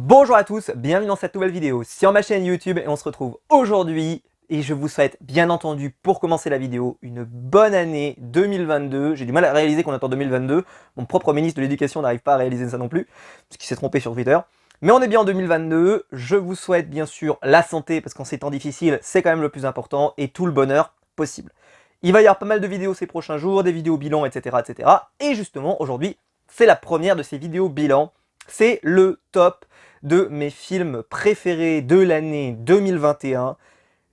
Bonjour à tous, bienvenue dans cette nouvelle vidéo sur ma chaîne YouTube et on se retrouve aujourd'hui et je vous souhaite bien entendu pour commencer la vidéo une bonne année 2022. J'ai du mal à réaliser qu'on est en 2022, mon propre ministre de l'éducation n'arrive pas à réaliser ça non plus, parce qu'il s'est trompé sur Twitter. Mais on est bien en 2022, je vous souhaite bien sûr la santé parce qu'en ces temps difficiles c'est quand même le plus important et tout le bonheur possible. Il va y avoir pas mal de vidéos ces prochains jours, des vidéos bilan etc. Et justement aujourd'hui c'est la première de ces vidéos bilan. C'est le top de mes films préférés de l'année 2021.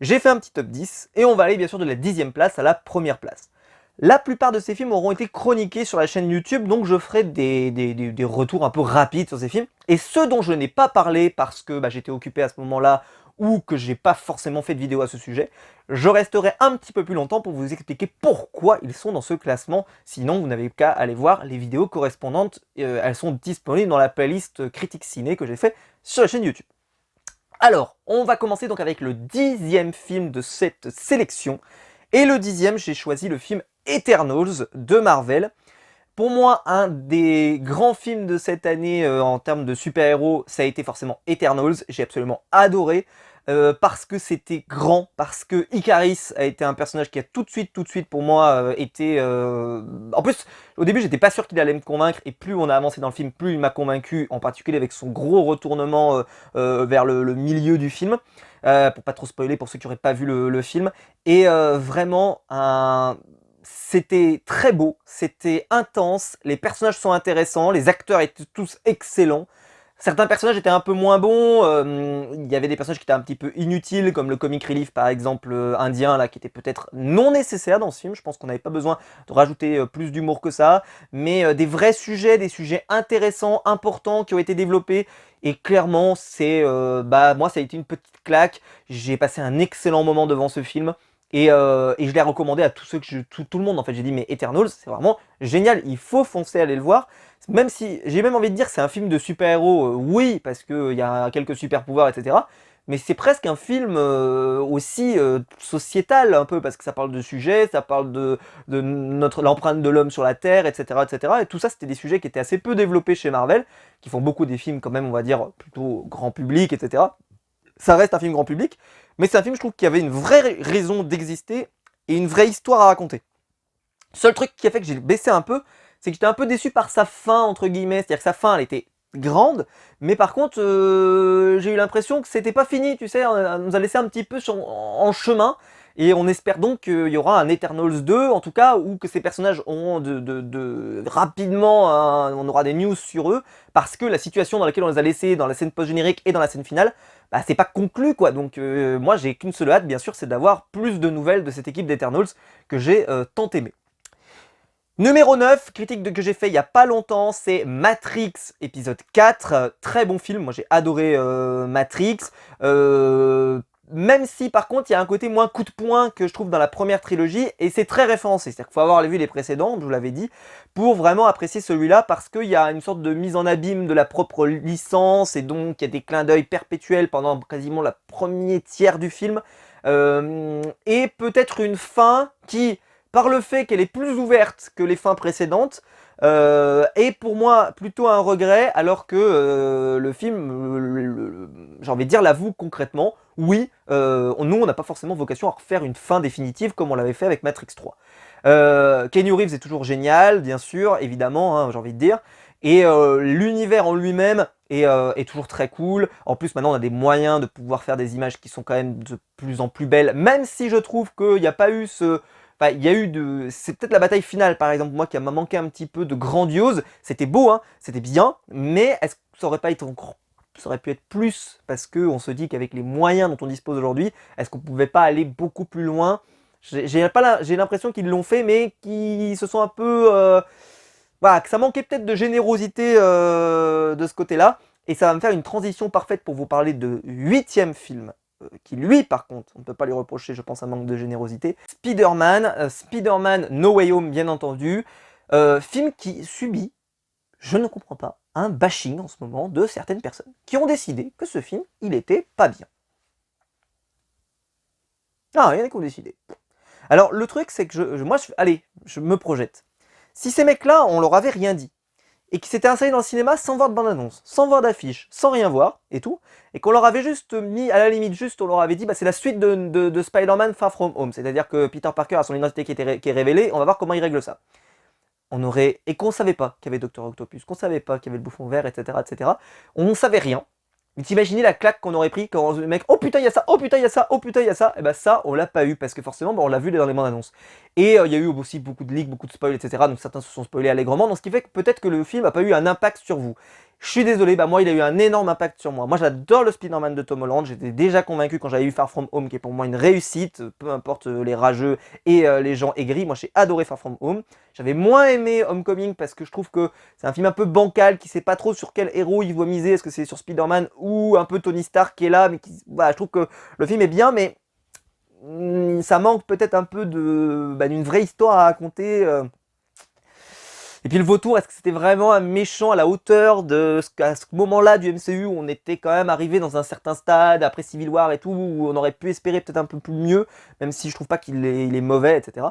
J'ai fait un petit top 10 et on va aller bien sûr de la 10e place à la première place. La plupart de ces films auront été chroniqués sur la chaîne YouTube, donc je ferai des retours un peu rapides sur ces films. Et ceux dont je n'ai pas parlé parce que j'étais occupé à ce moment-là ou que j'ai pas forcément fait de vidéo à ce sujet, je resterai un petit peu plus longtemps pour vous expliquer pourquoi ils sont dans ce classement. Sinon, vous n'avez qu'à aller voir les vidéos correspondantes. Elles sont disponibles dans la playlist critique ciné que j'ai fait sur la chaîne YouTube. Alors, on va commencer donc avec le 10e film de cette sélection. Et le 10e, j'ai choisi le film Eternals de Marvel. Pour moi, un des grands films de cette année en termes de super-héros, ça a été forcément Eternals. J'ai absolument adoré parce que c'était grand, parce que Ikaris a été un personnage qui a tout de suite pour moi été... En plus, au début, j'étais pas sûr qu'il allait me convaincre et plus on a avancé dans le film, plus il m'a convaincu, en particulier avec son gros retournement vers le milieu du film. Pour pas trop spoiler pour ceux qui n'auraient pas vu le film. Et vraiment c'était très beau, c'était intense, les personnages sont intéressants, les acteurs étaient tous excellents. Certains personnages étaient un peu moins bons, il y avait des personnages qui étaient un petit peu inutiles, comme le comic relief par exemple indien, là, qui était peut-être non nécessaire dans ce film. Je pense qu'on n'avait pas besoin de rajouter plus d'humour que ça, mais des vrais sujets, des sujets intéressants, importants, qui ont été développés. Et clairement, c'est, moi ça a été une petite claque, j'ai passé un excellent moment devant ce film. Et je l'ai recommandé à tous ceux tout le monde en fait. J'ai dit mais Eternals c'est vraiment génial, il faut foncer aller le voir. Même si j'ai même envie de dire que c'est un film de super-héros, oui parce qu'il y a quelques super pouvoirs etc. Mais c'est presque un film aussi sociétal un peu parce que ça parle de sujets, ça parle de l'empreinte de l'homme sur la Terre etc. etc. Et tout ça c'était des sujets qui étaient assez peu développés chez Marvel, qui font beaucoup des films quand même on va dire plutôt grand public etc. Ça reste un film grand public, mais c'est un film, je trouve, qui avait une vraie raison d'exister et une vraie histoire à raconter. Seul truc qui a fait que j'ai baissé un peu, c'est que j'étais un peu déçu par sa fin, entre guillemets. C'est-à-dire que sa fin, elle était grande, mais par contre, j'ai eu l'impression que c'était pas fini, tu sais, on nous a laissé un petit peu en chemin, et on espère donc qu'il y aura un Eternals 2, en tout cas, ou que ces personnages auront rapidement, on aura des news sur eux, parce que la situation dans laquelle on les a laissés, dans la scène post-générique et dans la scène finale, c'est pas conclu quoi, donc moi j'ai qu'une seule hâte bien sûr, c'est d'avoir plus de nouvelles de cette équipe d'Eternals que j'ai tant aimé. Numéro 9, critique que j'ai fait il y a pas longtemps, c'est Matrix épisode 4, très bon film, moi j'ai adoré Matrix, même si par contre il y a un côté moins coup de poing que je trouve dans la première trilogie, et c'est très référencé, c'est-à-dire qu'il faut avoir vu les précédents, je vous l'avais dit, pour vraiment apprécier celui-là, parce qu'il y a une sorte de mise en abîme de la propre licence, et donc il y a des clins d'œil perpétuels pendant quasiment le premier tiers du film, et peut-être une fin qui, par le fait qu'elle est plus ouverte que les fins précédentes, est pour moi plutôt un regret, alors que le film, j'ai envie de dire, l'avoue concrètement, oui, nous on n'a pas forcément vocation à refaire une fin définitive comme on l'avait fait avec Matrix 3. Keanu Reeves est toujours génial, bien sûr, évidemment, hein, j'ai envie de dire, et l'univers en lui-même est toujours très cool. En plus maintenant on a des moyens de pouvoir faire des images qui sont quand même de plus en plus belles, même si je trouve qu'il n'y a pas eu ce... Enfin, il y a eu de... C'est peut-être la bataille finale, par exemple, moi, qui m'a manqué un petit peu de grandiose. C'était beau, hein, c'était bien, mais est-ce que ça aurait pas été encore... Ça aurait pu être plus, parce qu'on se dit qu'avec les moyens dont on dispose aujourd'hui, est-ce qu'on pouvait pas aller beaucoup plus loin? J'ai l'impression qu'ils l'ont fait, mais qu'ils se sont un peu... voilà, que ça manquait peut-être de générosité de ce côté-là. Et ça va me faire une transition parfaite pour vous parler de 8e film qui lui par contre, on ne peut pas lui reprocher je pense un manque de générosité, Spider-Man, Spider-Man No Way Home bien entendu, film qui subit, je ne comprends pas, un bashing en ce moment de certaines personnes qui ont décidé que ce film, il était pas bien. Ah, il y en a qui ont décidé. Alors le truc c'est que allez, je me projette. Si ces mecs-là, on leur avait rien dit, et qui s'étaient installés dans le cinéma sans voir de bande-annonce, sans voir d'affiche, sans rien voir, et tout, et qu'on leur avait juste mis, à la limite, juste, on leur avait dit, bah, c'est la suite de Spider-Man Far From Home, c'est-à-dire que Peter Parker a son identité qui est révélée, on va voir comment il règle ça. Et qu'on savait pas qu'il y avait Docteur Octopus, qu'on savait pas qu'il y avait le bouffon vert, etc., etc. On ne savait rien. Mais t'imaginez la claque qu'on aurait pris quand le mec, oh putain il y a ça, oh putain il y a ça, oh putain il y a ça, et bah ça on l'a pas eu parce que forcément on l'a vu dans les bandes annonces. Et il y a eu aussi beaucoup de leaks, beaucoup de spoils, etc. Donc certains se sont spoilés allègrement, donc ce qui fait que peut-être que le film a pas eu un impact sur vous. Je suis désolé, bah moi il a eu un énorme impact sur moi. Moi j'adore le Spider-Man de Tom Holland, j'étais déjà convaincu quand j'avais vu Far From Home qui est pour moi une réussite, peu importe les rageux et les gens aigris, moi j'ai adoré Far From Home. J'avais moins aimé Homecoming parce que je trouve que c'est un film un peu bancal qui sait pas trop sur quel héros il doit miser, est-ce que c'est sur Spider-Man ou un peu Tony Stark qui est là, mais bah, je trouve que le film est bien, mais ça manque peut-être un peu d'une vraie histoire à raconter. Et puis le vautour, est-ce que c'était vraiment un méchant à la hauteur de à ce moment-là du MCU où on était quand même arrivé dans un certain stade, après Civil War et tout, où on aurait pu espérer peut-être un peu plus mieux, même si je trouve pas il est mauvais, etc.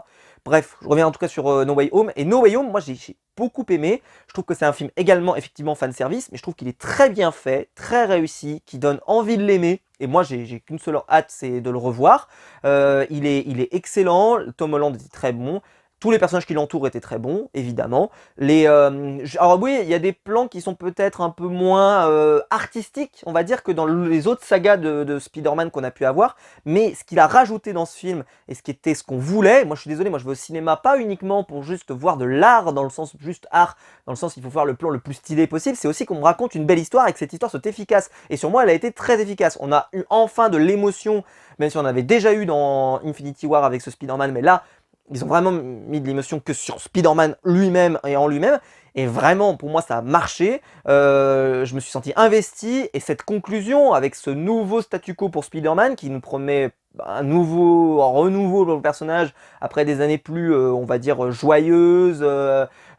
Bref, je reviens en tout cas sur No Way Home. Et No Way Home, moi j'ai beaucoup aimé. Je trouve que c'est un film également effectivement fanservice, mais je trouve qu'il est très bien fait, très réussi, qui donne envie de l'aimer. Et moi j'ai qu'une seule hâte, c'est de le revoir. Il est excellent, Tom Holland est très bon. Tous les personnages qui l'entourent étaient très bons, évidemment. Alors oui, il y a des plans qui sont peut-être un peu moins artistiques, on va dire, que dans les autres sagas de Spider-Man qu'on a pu avoir. Mais ce qu'il a rajouté dans ce film, et ce qu'on voulait, moi je suis désolé, moi je vais au cinéma pas uniquement pour juste voir de l'art, dans le sens juste art, dans le sens il faut voir le plan le plus stylé possible, c'est aussi qu'on me raconte une belle histoire et que cette histoire soit efficace. Et sur moi, elle a été très efficace. On a eu enfin de l'émotion, même si on avait déjà eu dans Infinity War avec ce Spider-Man, mais là, ils ont vraiment mis de l'émotion que sur Spider-Man lui-même et en lui-même. Et vraiment, pour moi, ça a marché. Je me suis senti investi. Et cette conclusion, avec ce nouveau statu quo pour Spider-Man, qui nous promet un renouveau pour le personnage, après des années plus, on va dire, joyeuses,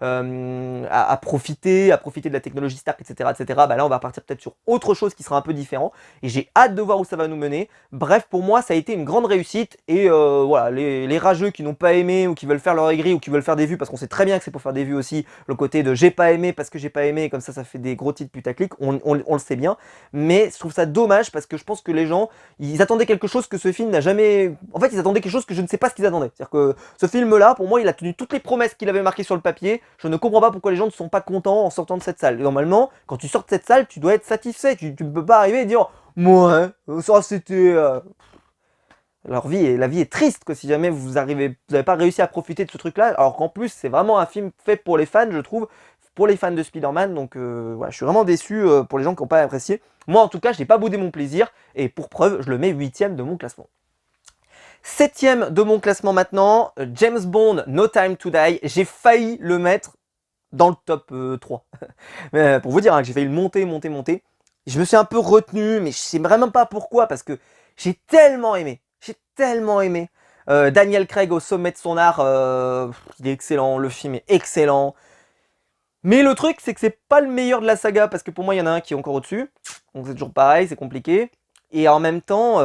à profiter de la technologie Stark, etc., etc. Bah là, on va partir peut-être sur autre chose qui sera un peu différent. Et j'ai hâte de voir où ça va nous mener. Bref, pour moi, ça a été une grande réussite. Et voilà, les rageux qui n'ont pas aimé, ou qui veulent faire leur aigri, ou qui veulent faire des vues, parce qu'on sait très bien que c'est pour faire des vues aussi, le côté de j'ai pas aimé parce que j'ai pas aimé, comme ça fait des gros titres putaclic, on le sait bien. Mais je trouve ça dommage, parce que je pense que les gens, ils attendaient quelque chose que ce film n'a jamais... En fait, ils attendaient quelque chose que je ne sais pas ce qu'ils attendaient. C'est-à-dire que ce film-là, pour moi, il a tenu toutes les promesses qu'il avait marquées sur le papier. Je ne comprends pas pourquoi les gens ne sont pas contents en sortant de cette salle. Et normalement, quand tu sors de cette salle, tu dois être satisfait. Tu ne peux pas arriver et dire « Ouais, ça c'était... La vie est triste que si jamais vous n'avez pas réussi à profiter de ce truc-là, alors qu'en plus c'est vraiment un film fait pour les fans, je trouve, pour les fans de Spider-Man, donc voilà, je suis vraiment déçu pour les gens qui n'ont pas apprécié. Moi en tout cas, je n'ai pas boudé mon plaisir, et pour preuve, je le mets 8ème de mon classement. 7ème de mon classement maintenant, James Bond, No Time to Die, j'ai failli le mettre dans le top 3. Pour vous dire, hein, que j'ai failli le monter. Je me suis un peu retenu, mais je sais vraiment pas pourquoi, parce que j'ai tellement aimé. Daniel Craig au sommet de son art, il est excellent, le film est excellent. Mais le truc, c'est que c'est pas le meilleur de la saga, parce que pour moi, il y en a un qui est encore au-dessus. Donc c'est toujours pareil, c'est compliqué. Et en même temps,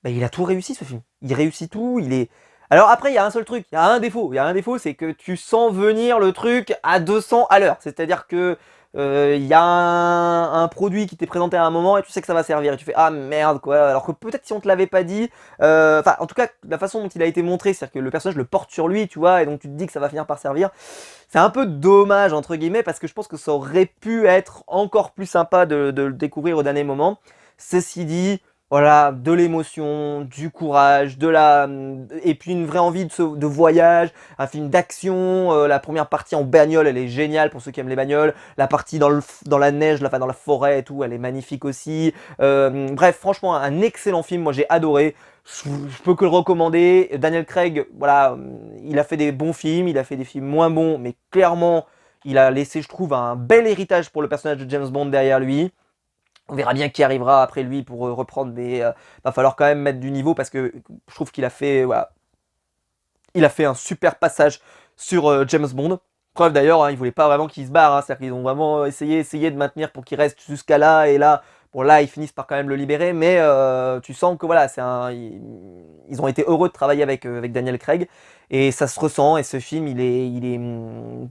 il a tout réussi ce film. Il réussit tout, il est... Alors après, il y a un seul truc, il y a un défaut, c'est que tu sens venir le truc à 200 à l'heure. C'est-à-dire que il y a un produit qui t'est présenté à un moment et tu sais que ça va servir et tu fais ah merde quoi, alors que peut-être si on te l'avait pas dit, enfin en tout cas la façon dont il a été montré, c'est-à-dire que le personnage le porte sur lui, tu vois, et donc tu te dis que ça va finir par servir, c'est un peu dommage entre guillemets, parce que je pense que ça aurait pu être encore plus sympa de le découvrir au dernier moment. Ceci dit, voilà, de l'émotion, du courage, et puis une vraie envie de voyage, un film d'action. La première partie en bagnole, elle est géniale pour ceux qui aiment les bagnoles. La partie dans la neige, dans la forêt et tout, elle est magnifique aussi. Bref, franchement, un excellent film, moi j'ai adoré. Je peux que le recommander. Daniel Craig, voilà, il a fait des bons films, il a fait des films moins bons, mais clairement, il a laissé, je trouve, un bel héritage pour le personnage de James Bond derrière lui. On verra bien qui arrivera après lui pour reprendre, mais va falloir quand même mettre du niveau, parce que je trouve qu'il a fait, voilà, il a fait un super passage sur James Bond. Preuve d'ailleurs, hein, ils voulaient pas vraiment qu'il se barre, hein, c'est-à-dire qu'ils ont vraiment essayé de maintenir pour qu'il reste jusqu'à là, et là, Bon là, ils finissent par quand même le libérer, mais tu sens que voilà, ils ont été heureux de travailler avec Daniel Craig, et ça se ressent. Et ce film,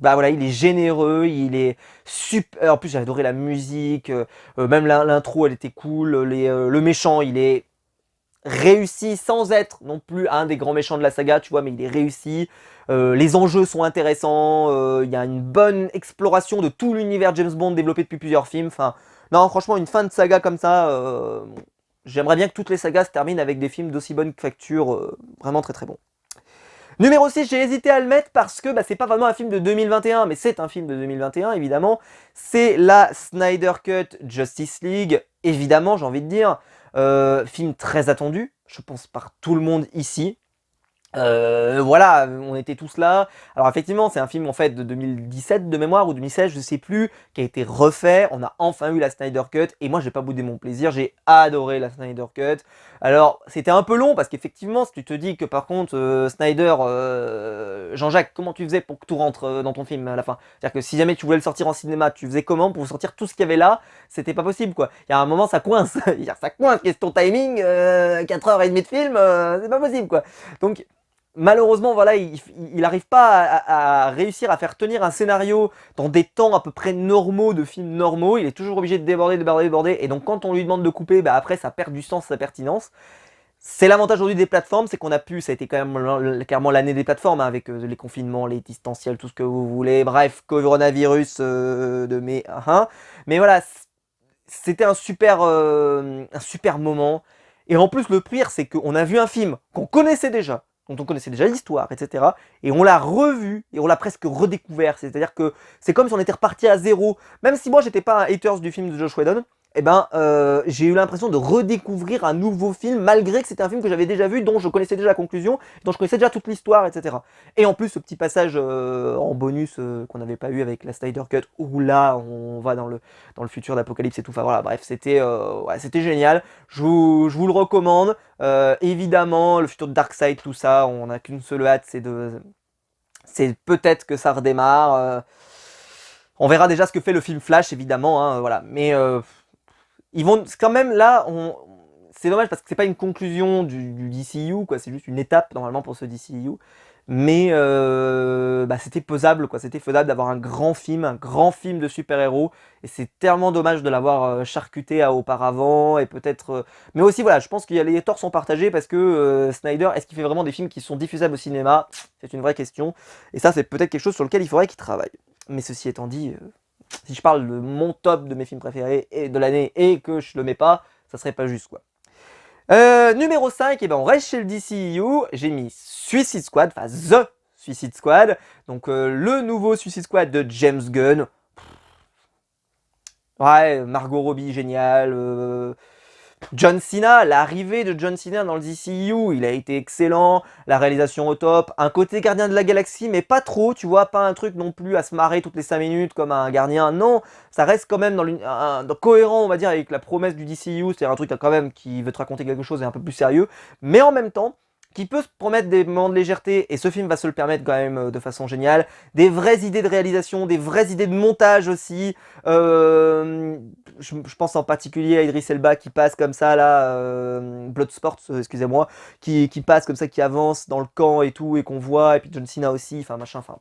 bah voilà, il est généreux, il est super. En plus, j'ai adoré la musique, même l'intro, elle était cool. Le méchant, il est réussi sans être non plus un des grands méchants de la saga, tu vois, mais il est réussi. Les enjeux sont intéressants, il y a une bonne exploration de tout l'univers James Bond développé depuis plusieurs films. Enfin, non, franchement, une fin de saga comme ça, j'aimerais bien que toutes les sagas se terminent avec des films d'aussi bonne facture, vraiment très très bons. Numéro 6, j'ai hésité à le mettre parce que bah, c'est pas vraiment un film de 2021, mais c'est un film de 2021 évidemment. C'est la Snyder Cut Justice League, évidemment, j'ai envie de dire. Film très attendu, je pense par tout le monde ici. Voilà, on était tous là. Alors effectivement, c'est un film en fait de 2017 de mémoire ou 2016, je sais plus, qui a été refait. On a enfin eu la Snyder Cut et moi j'ai pas boudé mon plaisir, j'ai adoré la Snyder Cut. Alors c'était un peu long parce qu'effectivement, si tu te dis que par contre Snyder, Jean-Jacques, comment tu faisais pour que tout rentre dans ton film à la fin? C'est-à-dire que si jamais tu voulais le sortir en cinéma, tu faisais comment pour sortir tout ce qu'il y avait là? C'était pas possible quoi. Il y a un moment ça coince, ça coince, question timing, 4h30 de film, c'est pas possible quoi. Donc malheureusement, voilà, il n'arrive pas à réussir à faire tenir un scénario dans des temps à peu près normaux de films normaux. Il est toujours obligé de déborder, déborder, déborder. Et donc, quand on lui demande de couper, bah après, ça perd du sens, sa pertinence. C'est l'avantage aujourd'hui des plateformes, c'est qu'on a pu, ça a été quand même clairement l'année des plateformes, hein, avec les confinements, les distanciels, tout ce que vous voulez. Bref, coronavirus de mai. Mais voilà, c'était un super moment. Et en plus, le pire, c'est qu'on a vu un film qu'on connaissait déjà, dont on connaissait déjà l'histoire, etc. Et on l'a revu, et on l'a presque redécouvert. C'est-à-dire que c'est comme si on était reparti à zéro. Même si moi, j'étais pas un haters du film de Josh Whedon, eh ben, j'ai eu l'impression de redécouvrir un nouveau film, malgré que c'était un film que j'avais déjà vu, dont je connaissais déjà la conclusion, dont je connaissais déjà toute l'histoire, etc. Et en plus, ce petit passage en bonus qu'on n'avait pas eu avec la Snyder Cut, où là, on va dans le futur d'Apocalypse et tout. Enfin voilà, bref, c'était génial. Je vous le recommande. Évidemment, le futur de Darkseid, tout ça, on n'a qu'une seule hâte, c'est peut-être que ça redémarre. On verra déjà ce que fait le film Flash, évidemment, hein, voilà. Mais ils vont quand même là, c'est dommage parce que c'est pas une conclusion du DCU, quoi. C'est juste une étape normalement pour ce DCU. Mais bah, c'était pesable, quoi. C'était faisable d'avoir un grand film de super-héros. Et c'est tellement dommage de l'avoir charcuté auparavant. Et peut-être. Mais aussi, voilà, je pense que les torts sont partagés parce que Snyder, est-ce qu'il fait vraiment des films qui sont diffusables au cinéma? C'est une vraie question. Et ça, c'est peut-être quelque chose sur lequel il faudrait qu'il travaille. Mais ceci étant dit, si je parle de mon top de mes films préférés et de l'année et que je le mets pas, ça serait pas juste, quoi. Numéro 5, et ben on reste chez le DCEU, j'ai mis Suicide Squad, enfin The Suicide Squad, donc le nouveau Suicide Squad de James Gunn. Ouais, Margot Robbie, génial. John Cena, l'arrivée de John Cena dans le DCEU, il a été excellent, la réalisation au top, un côté gardien de la galaxie, mais pas trop, tu vois, pas un truc non plus à se marrer toutes les 5 minutes comme un gardien, non, ça reste quand même cohérent, on va dire, avec la promesse du DCEU, c'est-à-dire un truc quand même qui veut te raconter quelque chose et un peu plus sérieux, mais en même temps, qui peut se promettre des moments de légèreté, et ce film va se le permettre quand même de façon géniale, des vraies idées de réalisation, des vraies idées de montage aussi, je pense en particulier à Idris Elba qui passe comme ça là, Bloodsport, excusez-moi, qui passe comme ça, qui avance dans le camp et tout, et qu'on voit, et puis John Cena aussi, enfin machin, enfin...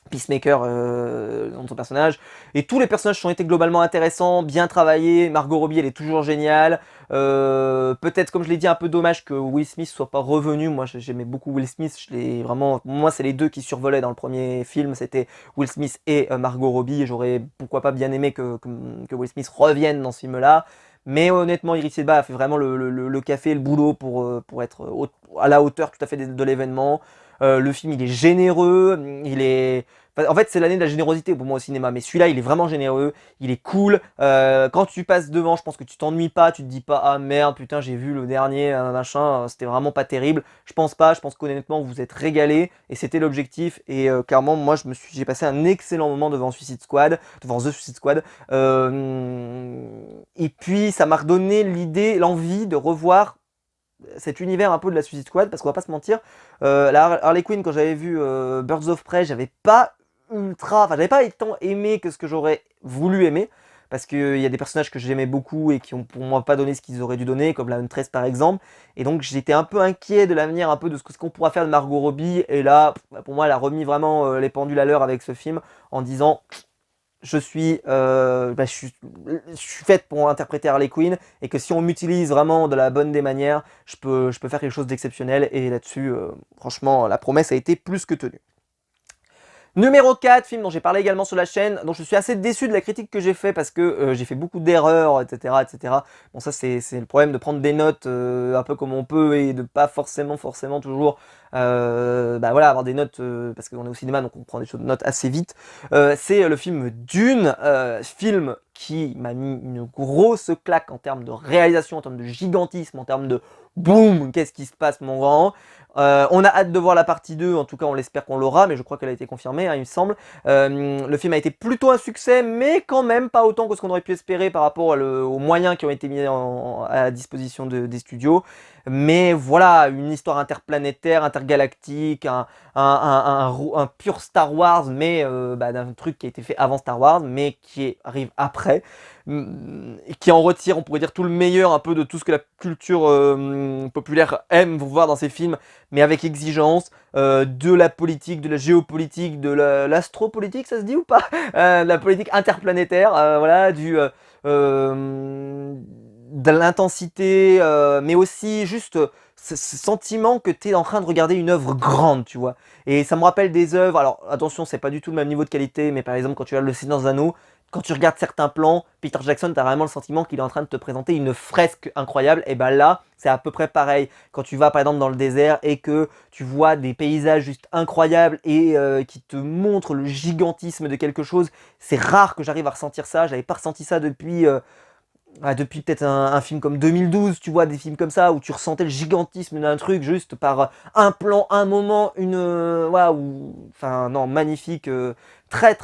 Peacemaker dans son personnage, et tous les personnages ont été globalement intéressants, bien travaillés. Margot Robbie, elle est toujours géniale. Peut-être, comme je l'ai dit, un peu dommage que Will Smith soit pas revenu. Moi j'aimais beaucoup Will Smith, vraiment, moi c'est les deux qui survolaient dans le premier film, c'était Will Smith et Margot Robbie, et j'aurais pourquoi pas bien aimé que Will Smith revienne dans ce film là, mais honnêtement Idris Elba a fait vraiment le café, le boulot pour être à la hauteur tout à fait de l'événement. Le film il est généreux, en fait c'est l'année de la générosité pour moi au cinéma, mais celui-là il est vraiment généreux, il est cool. Quand tu passes devant, je pense que tu t'ennuies pas, tu te dis pas ah merde putain j'ai vu le dernier machin, c'était vraiment pas terrible. Je pense pas, je pense qu'honnêtement vous vous êtes régalé et c'était l'objectif, et clairement moi j'ai passé un excellent moment devant The Suicide Squad. Et puis ça m'a redonné l'envie de revoir cet univers un peu de la Suicide Squad, parce qu'on va pas se mentir, la Harley Quinn, quand j'avais vu Birds of Prey, j'avais pas j'avais pas tant aimé que ce que j'aurais voulu aimer, parce qu'il y a des personnages que j'aimais beaucoup et qui ont pour moi pas donné ce qu'ils auraient dû donner, comme la Huntress par exemple. Et donc j'étais un peu inquiet de l'avenir, un peu de ce qu'on pourra faire de Margot Robbie. Et là, pour moi, elle a remis vraiment les pendules à l'heure avec ce film en disant je suis faite pour interpréter Harley Quinn et que si on m'utilise vraiment de la bonne des manières, je peux faire quelque chose d'exceptionnel. Et là-dessus, franchement, la promesse a été plus que tenue. Numéro 4, film dont j'ai parlé également sur la chaîne, dont je suis assez déçu de la critique que j'ai fait parce que j'ai fait beaucoup d'erreurs, etc., etc. Bon, ça c'est le problème de prendre des notes un peu comme on peut et de pas forcément toujours voilà, avoir des notes parce qu'on est au cinéma donc on prend des notes assez vite. C'est le film Dune, film qui m'a mis une grosse claque en termes de réalisation, en termes de gigantisme, en termes de boum, qu'est-ce qui se passe mon grand. On a hâte de voir la partie 2, en tout cas on l'espère qu'on l'aura, mais je crois qu'elle a été confirmée, hein, il me semble. Le film a été plutôt un succès, mais quand même pas autant que ce qu'on aurait pu espérer par rapport aux moyens qui ont été mis à la disposition des studios. Mais voilà, une histoire interplanétaire, intergalactique, un pur Star Wars, mais d'un truc qui a été fait avant Star Wars, mais qui arrive après. Et qui en retire, on pourrait dire, tout le meilleur un peu de tout ce que la culture populaire aime voir dans ses films, mais avec exigence, de la politique, de la géopolitique, de l'astropolitique, ça se dit ou pas de la politique interplanétaire, voilà, de l'intensité, mais aussi juste ce sentiment que tu es en train de regarder une œuvre grande, tu vois. Et ça me rappelle des œuvres, alors attention, c'est pas du tout le même niveau de qualité, mais par exemple, quand tu regardes Le Seigneur des Anneaux, quand tu regardes certains plans, Peter Jackson, tu as vraiment le sentiment qu'il est en train de te présenter une fresque incroyable. Et ben là, c'est à peu près pareil. Quand tu vas par exemple dans le désert et que tu vois des paysages juste incroyables et qui te montrent le gigantisme de quelque chose, c'est rare que j'arrive à ressentir ça. J'avais pas ressenti ça depuis peut-être un film comme 2012, tu vois, des films comme ça, où tu ressentais le gigantisme d'un truc juste par un plan, un moment, waouh, enfin non, magnifique, très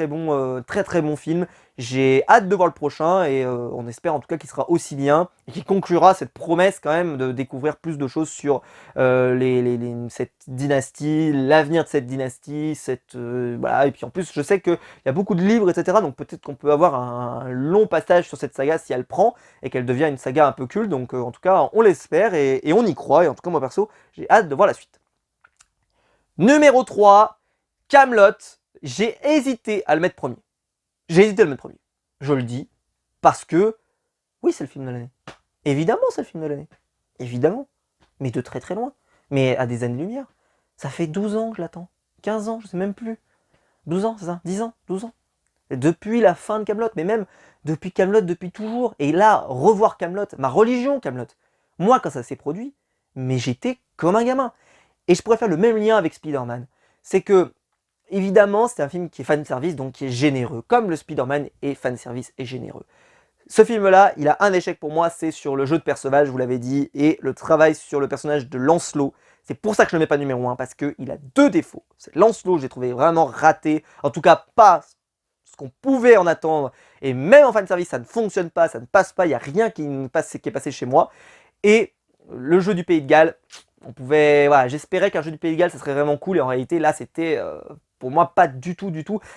bon, très bon film. J'ai hâte de voir le prochain et on espère en tout cas qu'il sera aussi bien et qu'il conclura cette promesse quand même de découvrir plus de choses sur cette dynastie, l'avenir de cette dynastie, voilà. Et puis en plus, je sais qu'il y a beaucoup de livres, etc. Donc peut-être qu'on peut avoir un long passage sur cette saga si elle prend et qu'elle devient une saga un peu culte. Donc en tout cas, on l'espère et on y croit. Et en tout cas, moi perso, j'ai hâte de voir la suite. Numéro 3, Kaamelott. J'ai hésité à le mettre premier. J'ai hésité à le mettre premier. Je le dis parce que, oui, c'est le film de l'année. Évidemment, c'est le film de l'année. Évidemment. Mais de très très loin. Mais à des années-lumière. Ça fait 12 ans que je l'attends. 15 ans, je sais même plus. 12 ans, c'est ça 10 ans 12 ans. Et depuis la fin de Kaamelott, mais même depuis Kaamelott, depuis toujours. Et là, revoir Kaamelott, ma religion Kaamelott. Moi, quand ça s'est produit, mais j'étais comme un gamin. Et je pourrais faire le même lien avec Spider-Man. C'est que, évidemment, c'est un film qui est fanservice, donc qui est généreux. Comme le Spider-Man est fanservice et généreux. Ce film-là, il a un échec pour moi, c'est sur le jeu de Perceval, je vous l'avais dit, et le travail sur le personnage de Lancelot. C'est pour ça que je ne le mets pas numéro 1, parce qu'il a deux défauts. Lancelot, j'ai trouvé vraiment raté, en tout cas pas ce qu'on pouvait en attendre, et même en fanservice, ça ne fonctionne pas, ça ne passe pas, il n'y a rien qui est passé chez moi. Et le jeu du Pays de Galles, voilà, j'espérais qu'un jeu du Pays de Galles, ça serait vraiment cool, et en réalité, là, c'était... pour moi, pas du tout.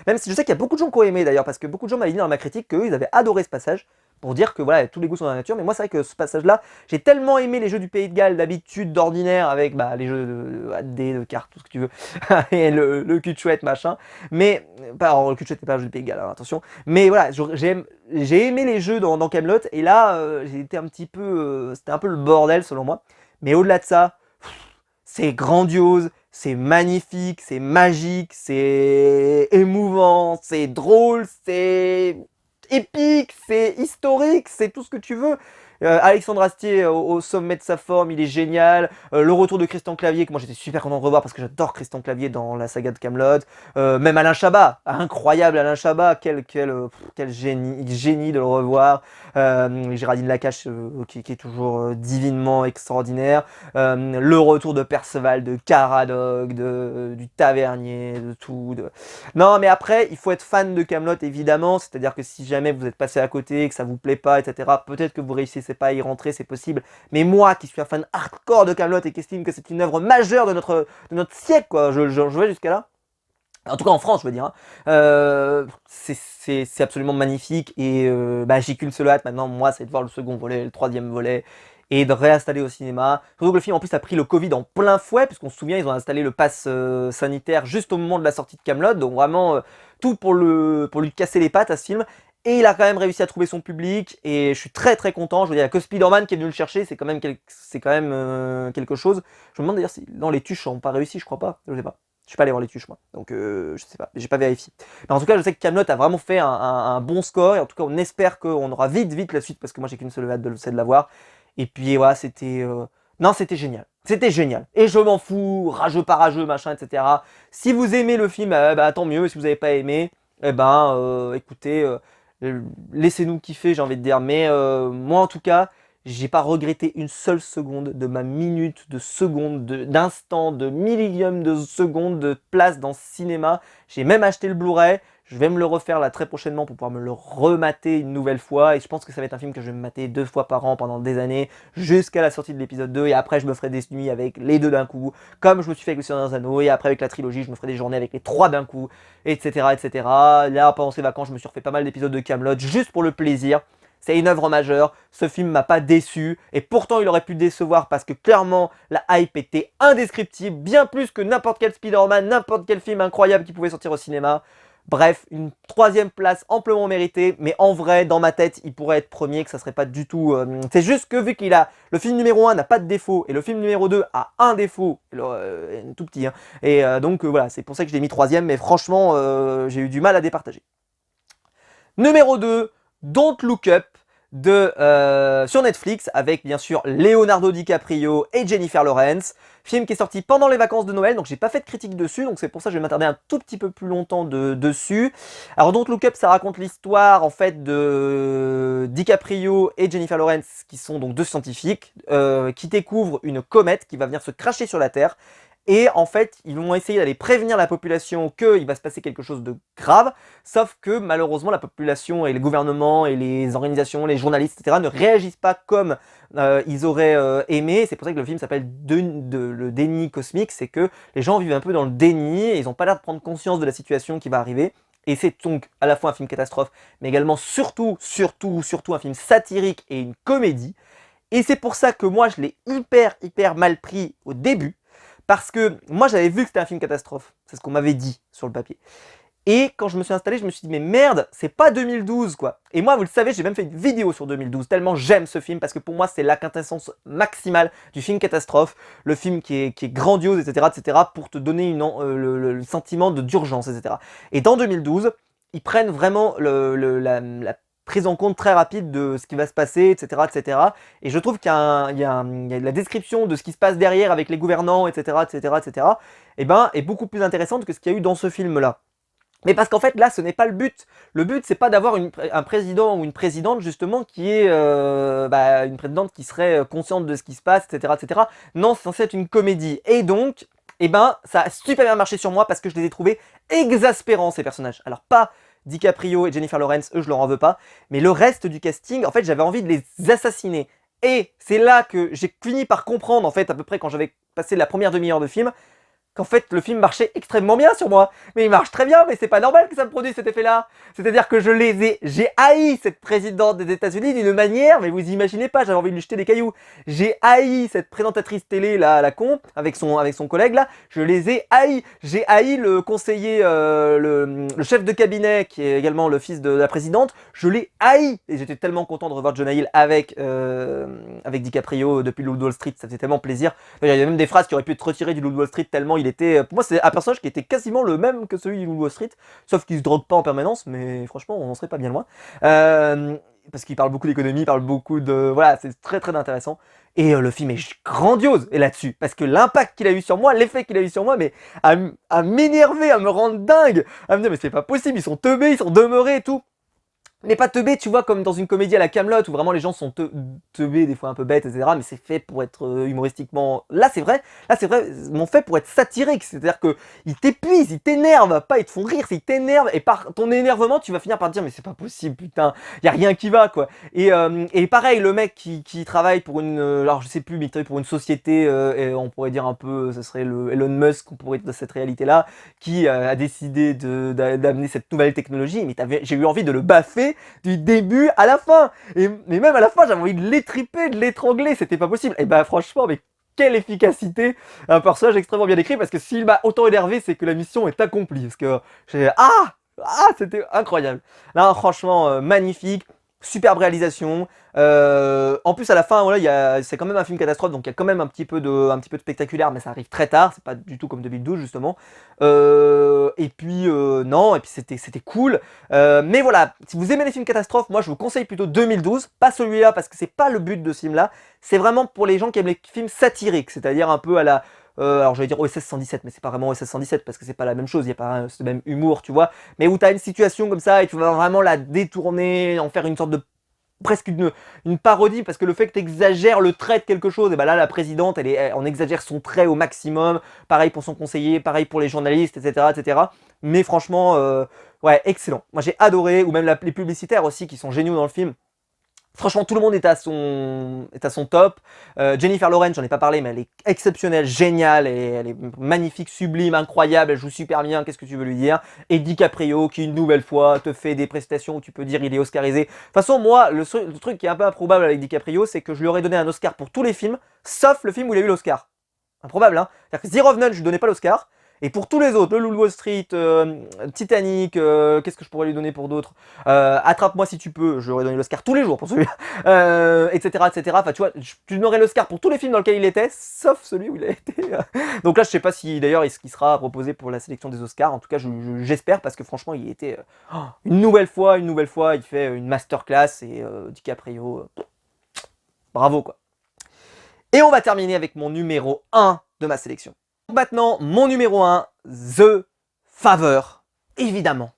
Même si je sais qu'il y a beaucoup de gens qui ont aimé d'ailleurs, parce que beaucoup de gens m'avaient dit dans ma critique qu'eux, ils avaient adoré ce passage, pour dire que voilà, tous les goûts sont dans la nature. Mais moi, c'est vrai que ce passage-là, j'ai tellement aimé les jeux du Pays de Galles d'habitude, d'ordinaire, avec les jeux de dés, de cartes, tout ce que tu veux, et le cul de chouette, machin. Mais, alors, le cul de chouette n'est pas un jeu du Pays de Galles, hein, attention. Mais voilà, j'ai aimé les jeux dans Kaamelott, et là, j'ai été un petit peu, c'était un peu le bordel selon moi. Mais au-delà de ça, c'est grandiose, c'est magnifique, c'est magique, c'est émouvant, c'est drôle, c'est épique, c'est historique, c'est tout ce que tu veux. Alexandre Astier au sommet de sa forme, il est génial. Le retour de Christian Clavier, que moi j'étais super content de revoir parce que j'adore Christian Clavier dans la saga de Kaamelott. Même Alain Chabat, incroyable Alain Chabat, quel génie de le revoir. Géraldine Nakache qui est toujours divinement extraordinaire. Le retour de Perceval, de Caradoc, du Tavernier, de tout. Non, mais après, il faut être fan de Kaamelott évidemment, c'est-à-dire que si jamais vous êtes passé à côté, que ça vous plaît pas, etc., peut-être que vous réussissez pas à y rentrer, c'est possible. Mais moi, qui suis un fan hardcore de Kaamelott et qui estime que c'est une œuvre majeure de notre siècle, quoi, je vais jusqu'à là. En tout cas en France, je veux dire. Hein. C'est absolument magnifique et bah, j'ai qu'une seule hâte maintenant, moi, c'est de voir le second volet, le troisième volet et de réinstaller au cinéma. Surtout que le film en plus a pris le Covid en plein fouet, puisqu'on se souvient, ils ont installé le pass sanitaire juste au moment de la sortie de Kaamelott, donc vraiment tout pour lui casser les pattes à ce film. Et il a quand même réussi à trouver son public et je suis très très content. Je veux dire, il y a que Spider-Man qui est venu le chercher, c'est quand même, quelque chose. Je me demande d'ailleurs si dans les tuches n'ont pas réussi, je crois pas, je sais pas. Je suis pas allé voir les tuches moi, donc je sais pas, j'ai pas vérifié. Mais en tout cas, je sais que Kaamelott a vraiment fait un bon score et en tout cas, on espère qu'on aura vite la suite parce que moi j'ai qu'une seule hâte c'est de la voir. Et puis voilà, non, c'était génial. C'était génial. Et je m'en fous, rageux pas rageux, machin, etc. Si vous aimez le film, bah, tant mieux. Si vous n'avez pas aimé, eh ben, écoutez, laissez-nous kiffer, j'ai envie de dire. Mais moi, en tout cas, j'ai pas regretté une seule seconde de ma minute, de seconde, d'instant, de millième de seconde de place dans ce cinéma. J'ai même acheté le Blu-ray. Je vais me le refaire là très prochainement pour pouvoir me le remater une nouvelle fois. Et je pense que ça va être un film que je vais me mater 2 fois par an pendant des années, jusqu'à la sortie de l'épisode 2. Et après, je me ferai des nuits avec les 2 d'un coup, comme je me suis fait avec le Seigneur des Anneaux. Et après, avec la trilogie, je me ferai des journées avec les 3 d'un coup, etc., etc. Là, pendant ces vacances, je me suis refait pas mal d'épisodes de Kaamelott, juste pour le plaisir. C'est une œuvre majeure, ce film m'a pas déçu, et pourtant il aurait pu décevoir parce que clairement la hype était indescriptible, bien plus que n'importe quel Spider-Man, n'importe quel film incroyable qui pouvait sortir au cinéma. Bref, une 3e place amplement méritée, mais en vrai, dans ma tête, il pourrait être premier, que ça serait pas du tout... C'est juste que vu qu'il a... Le film numéro 1 n'a pas de défaut, et le film numéro 2 a un défaut, tout petit, hein, et donc voilà, c'est pour ça que je l'ai mis 3e, mais franchement, j'ai eu du mal à départager. Numéro 2, Don't Look Up sur Netflix avec bien sûr Leonardo DiCaprio et Jennifer Lawrence. Film qui est sorti pendant les vacances de Noël, donc j'ai pas fait de critique dessus, donc c'est pour ça que je vais m'attarder un tout petit peu plus longtemps dessus. Alors Don't Look Up, ça raconte l'histoire en fait de DiCaprio et Jennifer Lawrence qui sont donc 2 scientifiques qui découvrent une comète qui va venir se cracher sur la Terre. Et en fait, ils vont essayer d'aller prévenir la population qu'il va se passer quelque chose de grave, sauf que malheureusement la population et les gouvernements et les organisations, les journalistes, etc. ne réagissent pas comme ils auraient aimé. C'est pour ça que le film s'appelle le déni cosmique, c'est que les gens vivent un peu dans le déni et ils n'ont pas l'air de prendre conscience de la situation qui va arriver. Et c'est donc à la fois un film catastrophe, mais également surtout un film satirique et une comédie. Et c'est pour ça que moi je l'ai hyper mal pris au début. Parce que moi j'avais vu que c'était un film catastrophe, c'est ce qu'on m'avait dit sur le papier. Et quand je me suis installé, je me suis dit mais merde, c'est pas 2012 quoi. Et moi vous le savez, j'ai même fait une vidéo sur 2012, tellement j'aime ce film, parce que pour moi c'est la quintessence maximale du film catastrophe, le film qui est grandiose, etc., pour te donner le sentiment d'urgence, etc. Et dans 2012, ils prennent vraiment la prise en compte très rapide de ce qui va se passer, etc., etc. Et je trouve qu'il y a la description de ce qui se passe derrière avec les gouvernants, etc., etc., etc., et ben, est beaucoup plus intéressante que ce qu'il y a eu dans ce film-là. Mais parce qu'en fait, là, ce n'est pas le but. Le but, c'est pas d'avoir un président ou une présidente, justement, qui est une présidente qui serait consciente de ce qui se passe, etc., etc. Non, c'est censé être une comédie. Et donc, eh ben, ça a super bien marché sur moi parce que je les ai trouvés exaspérants, ces personnages. Alors, pas DiCaprio et Jennifer Lawrence, eux, je leur en veux pas. Mais le reste du casting, en fait, j'avais envie de les assassiner. Et c'est là que j'ai fini par comprendre, en fait, à peu près quand j'avais passé la première demi-heure de film, qu'en fait le film marchait extrêmement bien sur moi. Mais il marche très bien, mais c'est pas normal que ça me produise cet effet-là. C'est-à-dire que j'ai haï cette présidente des États-Unis d'une manière, mais vous imaginez pas, j'avais envie de lui jeter des cailloux. J'ai haï cette présentatrice télé là, la con, avec son collègue là, je les ai haïs. J'ai haï le conseiller, le chef de cabinet qui est également le fils de la présidente, je l'ai haï. Et j'étais tellement content de revoir Jonah Hill avec DiCaprio depuis Loup de Wall Street, ça faisait tellement plaisir. Il y avait même des phrases qui auraient pu être retirées du Loup de Wall Street tellement pour moi c'est un personnage qui était quasiment le même que celui du Loup de Wall Street, sauf qu'il se drogue pas en permanence, mais franchement on en serait pas bien loin. Parce qu'il parle beaucoup d'économie, il parle beaucoup de... Voilà, c'est très intéressant. Et le film est grandiose là-dessus, parce que l'impact qu'il a eu sur moi, l'effet qu'il a eu sur moi, mais à m'énerver, à me rendre dingue, à me dire mais c'est pas possible, ils sont teubés, ils sont demeurés et tout. mais pas teubé, tu vois, comme dans une comédie à la Camelot où vraiment les gens sont teubés, des fois un peu bêtes, etc. Mais c'est fait pour être humoristiquement. Là c'est vrai, mon fait pour être satirique. C'est-à-dire que il t'épuise, il t'énerve, pas ils te font rire, il t'énerve et par ton énervement, tu vas finir par te dire mais c'est pas possible, putain, y a rien qui va quoi. Et pareil, le mec qui travaille pour une, alors je sais plus, mais il travaille pour une société, et on pourrait dire un peu, ce serait le Elon Musk, on pourrait être dans cette réalité-là, qui a décidé d'amener cette nouvelle technologie. Mais j'ai eu envie de le baffer du début à la fin. Mais même à la fin, j'avais envie de l'étriper, de l'étrangler. C'était pas possible. Et bah franchement, mais quelle efficacité. Un personnage extrêmement bien écrit parce que s'il m'a autant énervé, c'est que la mission est accomplie. Parce que j'ai... c'était incroyable. Là, franchement, magnifique. Superbe réalisation. En plus, à la fin, voilà, c'est quand même un film catastrophe, donc il y a quand même un petit peu de spectaculaire, mais ça arrive très tard. C'est pas du tout comme 2012 justement. Et puis non, et puis c'était cool. Mais voilà, si vous aimez les films catastrophes, moi je vous conseille plutôt 2012, pas celui-là parce que c'est pas le but de ce film-là. C'est vraiment pour les gens qui aiment les films satiriques, c'est-à-dire un peu à la alors j'allais dire OSS 117, mais c'est pas vraiment OSS 117 parce que c'est pas la même chose, il n'y a pas ce même humour, tu vois. Mais où tu as une situation comme ça et tu vas vraiment la détourner, en faire une sorte de presque une parodie parce que le fait que tu exagères le trait de quelque chose, et ben là la présidente on exagère son trait au maximum, pareil pour son conseiller, pareil pour les journalistes, etc. etc. Mais franchement, ouais, excellent. Moi j'ai adoré, ou même les publicitaires aussi qui sont géniaux dans le film. Franchement, tout le monde est à son top. Jennifer Lawrence, j'en ai pas parlé, mais elle est exceptionnelle, géniale, et elle est magnifique, sublime, incroyable, elle joue super bien, qu'est-ce que tu veux lui dire. Et DiCaprio, qui une nouvelle fois te fait des prestations où tu peux dire il est oscarisé. De toute façon, moi, le truc qui est un peu improbable avec DiCaprio, c'est que je lui aurais donné un Oscar pour tous les films, sauf le film où il a eu l'Oscar. Improbable, hein. C'est-à-dire que The Revenant, je lui donnais pas l'Oscar. Et pour tous les autres, le Loup de Wall Street, Titanic, qu'est-ce que je pourrais lui donner pour d'autres, Attrape-moi si tu peux, je lui aurais donné l'Oscar tous les jours pour celui-là, etc., etc. Enfin, tu vois, tu donnerais l'Oscar pour tous les films dans lesquels il était, sauf celui où il a été. Donc là, je sais pas si d'ailleurs il sera proposé pour la sélection des Oscars. En tout cas, j'espère parce que franchement, il était une nouvelle fois, il fait une masterclass et DiCaprio, bravo quoi. Et on va terminer avec mon numéro 1 de ma sélection. Maintenant, mon numéro 1, The Favor, évidemment.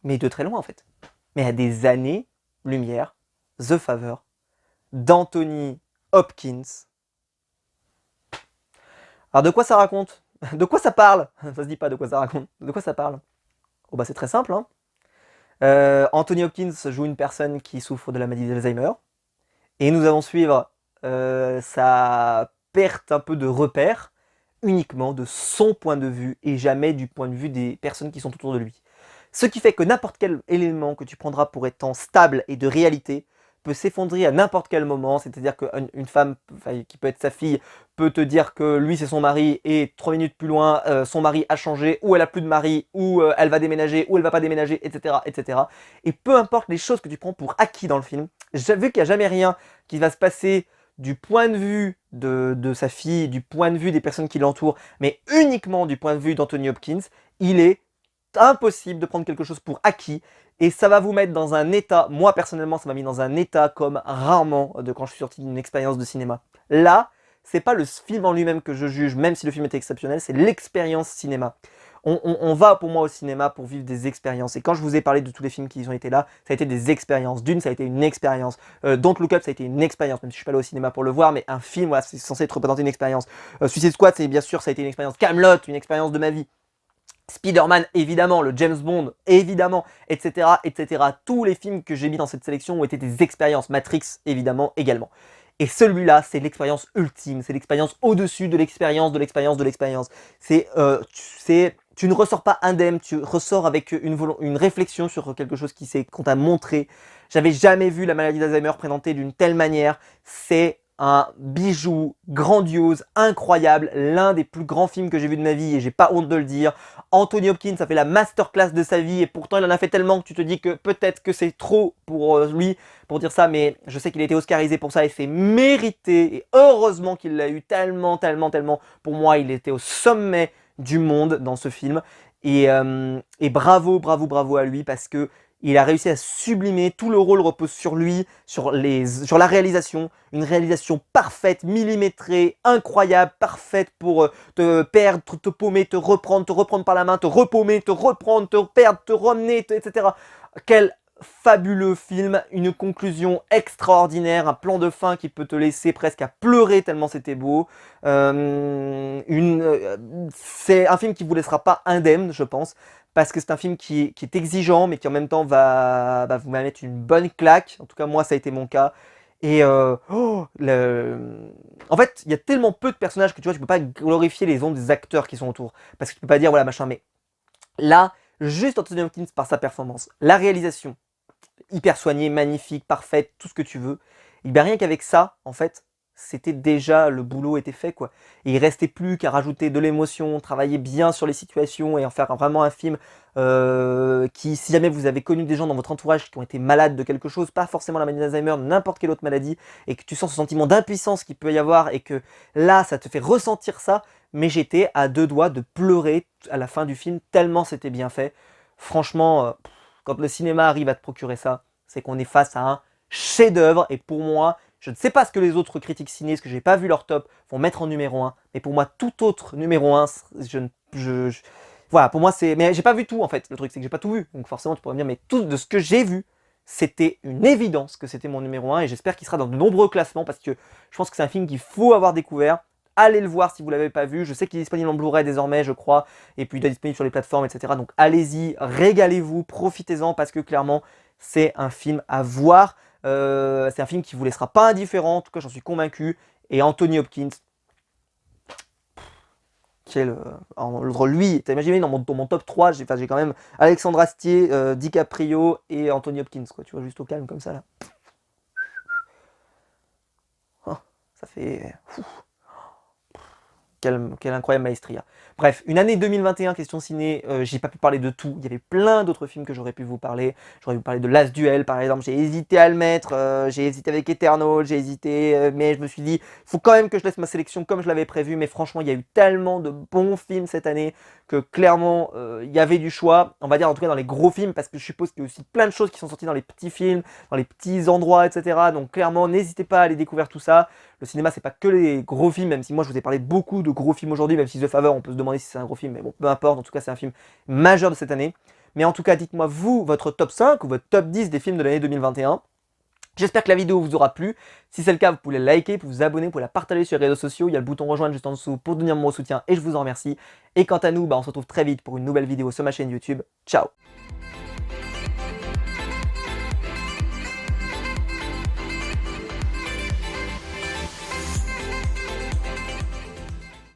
Mais de très loin en fait. Mais à des années-lumière, The Favor, d'Anthony Hopkins. Alors de quoi ça raconte? De quoi ça parle? Ça se dit pas de quoi ça raconte. De quoi ça parle? Oh bah c'est très simple. Hein. Anthony Hopkins joue une personne qui souffre de la maladie d'Alzheimer. Et nous allons suivre sa perte un peu de repères uniquement de son point de vue et jamais du point de vue des personnes qui sont autour de lui. Ce qui fait que n'importe quel élément que tu prendras pour étant stable et de réalité peut s'effondrer à n'importe quel moment, c'est-à-dire qu'une femme, qui peut être sa fille, peut te dire que lui c'est son mari et 3 minutes plus loin, son mari a changé, ou elle a plus de mari, ou elle va déménager, ou elle va pas déménager, etc., etc. Et peu importe les choses que tu prends pour acquis dans le film, vu qu'il n'y a jamais rien qui va se passer du point de vue de sa fille, du point de vue des personnes qui l'entourent, mais uniquement du point de vue d'Anthony Hopkins, il est impossible de prendre quelque chose pour acquis et ça va vous mettre dans un état, moi personnellement ça m'a mis dans un état comme rarement de quand je suis sorti d'une expérience de cinéma. Là, c'est pas le film en lui-même que je juge, même si le film était exceptionnel, c'est l'expérience cinéma. On va pour moi au cinéma pour vivre des expériences. Et quand je vous ai parlé de tous les films qui ont été là, ça a été des expériences. Dune, ça a été une expérience. Don't Look Up, ça a été une expérience, même si je suis pas allé au cinéma pour le voir, mais un film, voilà, c'est censé être représenter une expérience. Suicide Squad, c'est bien sûr, ça a été une expérience. Camelot, une expérience de ma vie. Spider-Man, évidemment, le James Bond, évidemment, etc., etc. Tous les films que j'ai mis dans cette sélection ont été des expériences. Matrix, évidemment, également. Et celui-là, c'est l'expérience ultime, c'est l'expérience au-dessus de l'expérience, de l'expérience, de l'expérience. Tu ne ressors pas indemne, tu ressors avec une réflexion sur quelque chose qu'on t'a montré. J'avais jamais vu la maladie d'Alzheimer présentée d'une telle manière. C'est un bijou grandiose, incroyable, l'un des plus grands films que j'ai vu de ma vie et j'ai pas honte de le dire. Anthony Hopkins a fait la masterclass de sa vie et pourtant il en a fait tellement que tu te dis que peut-être que c'est trop pour lui pour dire ça, mais je sais qu'il a été oscarisé pour ça et c'est mérité et heureusement qu'il l'a eu tellement, tellement, tellement. Pour moi, il était au sommet du monde dans ce film et bravo, bravo, bravo à lui parce que il a réussi à sublimer, tout le rôle repose sur lui, sur la réalisation, une réalisation parfaite, millimétrée, incroyable, parfaite pour te perdre, te paumer, te reprendre par la main, te repaumer, te reprendre, te perdre, te ramener, etc. Quelle fabuleux film, une conclusion extraordinaire, un plan de fin qui peut te laisser presque à pleurer tellement c'était beau. C'est un film qui vous laissera pas indemne, je pense, parce que c'est un film qui est exigeant, mais qui en même temps va vous mettre une bonne claque. En tout cas, moi, ça a été mon cas. Et en fait, il y a tellement peu de personnages que tu vois, tu peux pas glorifier les ondes des acteurs qui sont autour, parce que tu peux pas dire voilà machin, mais là, juste Anthony Hopkins par sa performance, la réalisation, hyper soignée, magnifique, parfaite, tout ce que tu veux. Et bien rien qu'avec ça, en fait, c'était déjà, le boulot était fait, quoi. Et il restait plus qu'à rajouter de l'émotion, travailler bien sur les situations et en faire vraiment un film qui, si jamais vous avez connu des gens dans votre entourage qui ont été malades de quelque chose, pas forcément la maladie d'Alzheimer, n'importe quelle autre maladie, et que tu sens ce sentiment d'impuissance qu'il peut y avoir et que là, ça te fait ressentir ça, mais j'étais à deux doigts de pleurer à la fin du film, tellement c'était bien fait. Franchement, quand le cinéma arrive à te procurer ça, c'est qu'on est face à un chef-d'œuvre. Et pour moi, je ne sais pas ce que les autres critiques ciné, parce que j'ai pas vu leur top, vont mettre en numéro 1. Mais pour moi, tout autre numéro 1, voilà, pour moi c'est... Mais j'ai pas vu tout en fait, le truc c'est que j'ai pas tout vu. Donc forcément tu pourrais me dire, mais tout de ce que j'ai vu, c'était une évidence que c'était mon numéro 1. Et j'espère qu'il sera dans de nombreux classements, parce que je pense que c'est un film qu'il faut avoir découvert. Allez le voir si vous ne l'avez pas vu. Je sais qu'il est disponible en Blu-ray désormais, je crois. Et puis il est disponible sur les plateformes, etc. Donc allez-y, régalez-vous, profitez-en, parce que clairement, c'est un film à voir. C'est un film qui ne vous laissera pas indifférent. En tout cas, j'en suis convaincu. Et Anthony Hopkins, lui, t'as imaginé dans mon top 3, j'ai quand même Alexandre Astier, DiCaprio et Anthony Hopkins, quoi. Tu vois, juste au calme comme ça, là. Oh, ça fait... Quelle incroyable maestria. Bref, une année 2021, question ciné, j'ai pas pu parler de tout. Il y avait plein d'autres films que j'aurais pu vous parler. J'aurais pu vous parler de Last Duel, par exemple. J'ai hésité à le mettre. J'ai hésité avec Eternal. J'ai hésité, mais je me suis dit, il faut quand même que je laisse ma sélection comme je l'avais prévu. Mais franchement, il y a eu tellement de bons films cette année que clairement, il y avait du choix. On va dire en tout cas dans les gros films, parce que je suppose qu'il y a aussi plein de choses qui sont sorties dans les petits films, dans les petits endroits, etc. Donc clairement, n'hésitez pas à aller découvrir tout ça. Le cinéma, c'est pas que les gros films, même si moi je vous ai parlé beaucoup de gros films aujourd'hui, même si The Favor, on peut se demander si c'est un gros film, mais bon, peu importe, en tout cas, c'est un film majeur de cette année. Mais en tout cas, dites-moi, vous, votre top 5 ou votre top 10 des films de l'année 2021. J'espère que la vidéo vous aura plu. Si c'est le cas, vous pouvez la liker, vous pouvez vous abonner, vous pouvez la partager sur les réseaux sociaux. Il y a le bouton rejoindre juste en dessous pour donner mon soutien et je vous en remercie. Et quant à nous, on se retrouve très vite pour une nouvelle vidéo sur ma chaîne YouTube. Ciao!